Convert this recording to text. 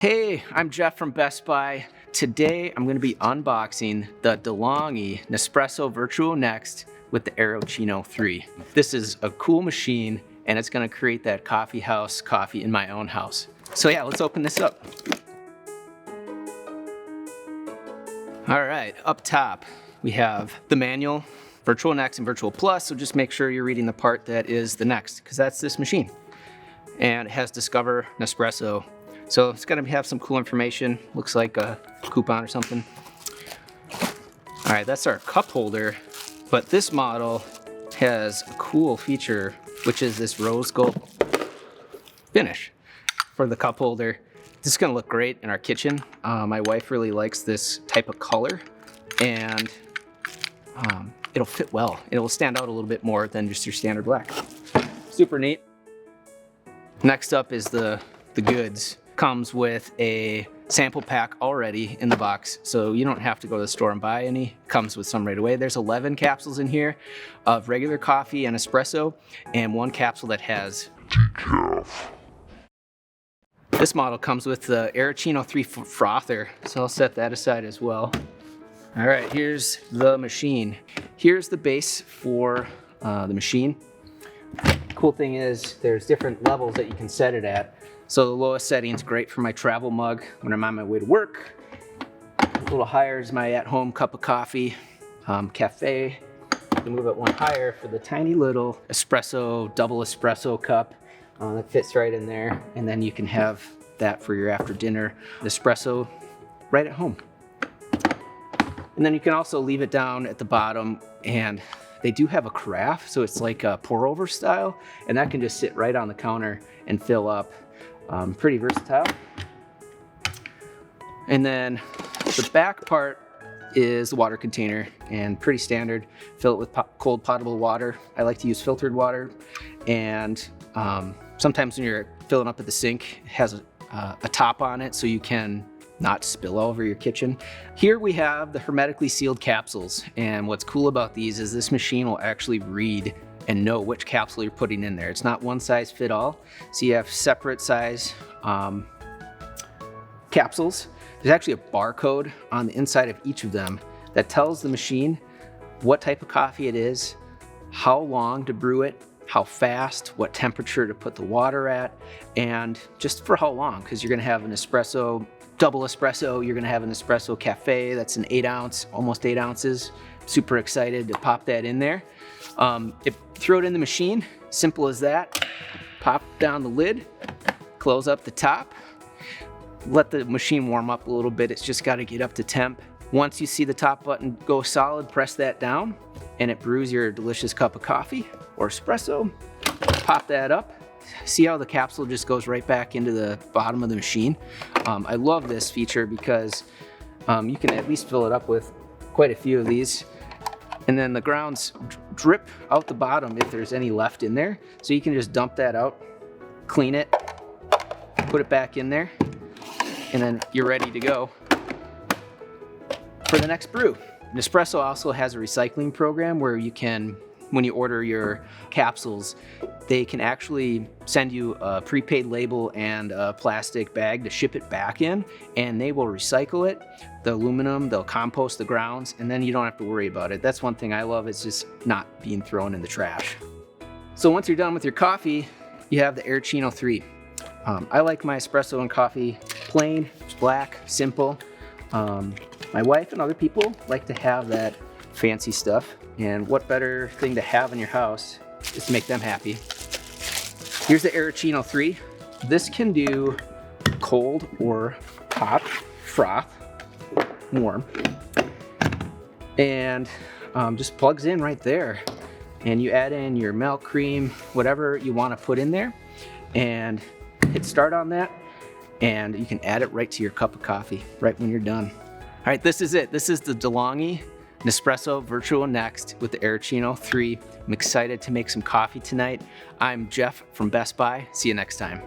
Hey, I'm Jeff from Best Buy. Today I'm going to be unboxing the DeLonghi Nespresso Vertuo Next with the Hermetically 3. This is a cool machine and it's going to create that coffee house coffee in my own house. So yeah, let's open this up. All right, up top we have the manual, Vertuo Next and Vertuo Plus, so just make sure you're reading the part that is the Next, because that's this machine. And it has Discover Nespresso. So it's gonna have some cool information. Looks like a coupon or something. All right, that's our cup holder. But this model has a cool feature, which is this rose gold finish for the cup holder. This is gonna look great in our kitchen. My wife really likes this type of color, and it'll fit well. It will stand out a little bit more than just your standard black. Super neat. Next up is the goods. Comes with a sample pack already in the box, so you don't have to go to the store and buy any. Comes with some right away. There's 11 capsules in here of regular coffee and espresso, and one capsule that has decaf. This model comes with the Hermetically 3 frother, so I'll set that aside as well. All right, here's the machine. Here's the base for the machine. Cool thing is there's different levels that you can set it at. So the lowest setting is great for my travel mug when I'm on my way to work. A little higher is my at-home cup of coffee, cafe. You can move it one higher for the tiny little espresso, double espresso cup that fits right in there. And then you can have that for your after dinner espresso right at home. And then you can also leave it down at the bottom, and they do have a carafe, so it's like a pour over style, and that can just sit right on the counter and fill up. Pretty versatile. And then the back part is the water container, and pretty standard. Fill it with cold potable water. I like to use filtered water, and sometimes when you're filling up at the sink, it has a top on it so you can not spill all over your kitchen. Here we have the hermetically sealed capsules, and what's cool about these is this machine will actually read and know which capsule you're putting in there. It's not one size fit all, so you have separate size capsules. There's actually a barcode on the inside of each of them that tells the machine what type of coffee it is, how long to brew it, how fast, what temperature to put the water at, and just for how long, because you're gonna have an espresso, double espresso, you're gonna have an espresso cafe that's an 8 ounce, almost 8 ounces. Super excited to pop that in there. Throw it in the machine, simple as that. Pop down the lid, close up the top, let the machine warm up a little bit. It's just gotta get up to temp. Once you see the top button go solid, press that down, and it brews your delicious cup of coffee or espresso. Pop that up. See how the capsule just goes right back into the bottom of the machine? I love this feature because you can at least fill it up with quite a few of these. And then the grounds drip out the bottom if there's any left in there. So you can just dump that out, clean it, put it back in there, and then you're ready to go for the next brew. Nespresso also has a recycling program where you can, when you order your capsules, they can actually send you a prepaid label and a plastic bag to ship it back in, and they will recycle it. The aluminum, they'll compost the grounds, and then you don't have to worry about it. That's one thing I love, it's just not being thrown in the trash. So once you're done with your coffee, you have the Hermetically 3. I like my espresso and coffee plain, black, simple. My wife and other people like to have that fancy stuff, and what better thing to have in your house is to make them happy. Here's the Hermetically 3. This can do cold or hot, froth, warm, and just plugs in right there. And you add in your milk, cream, whatever you want to put in there, and hit start on that, and you can add it right to your cup of coffee right when you're done. All right, this is it. This is the DeLonghi Nespresso Vertuo Next with the Hermetically 3. I'm excited to make some coffee tonight. I'm Jeff from Best Buy. See you next time.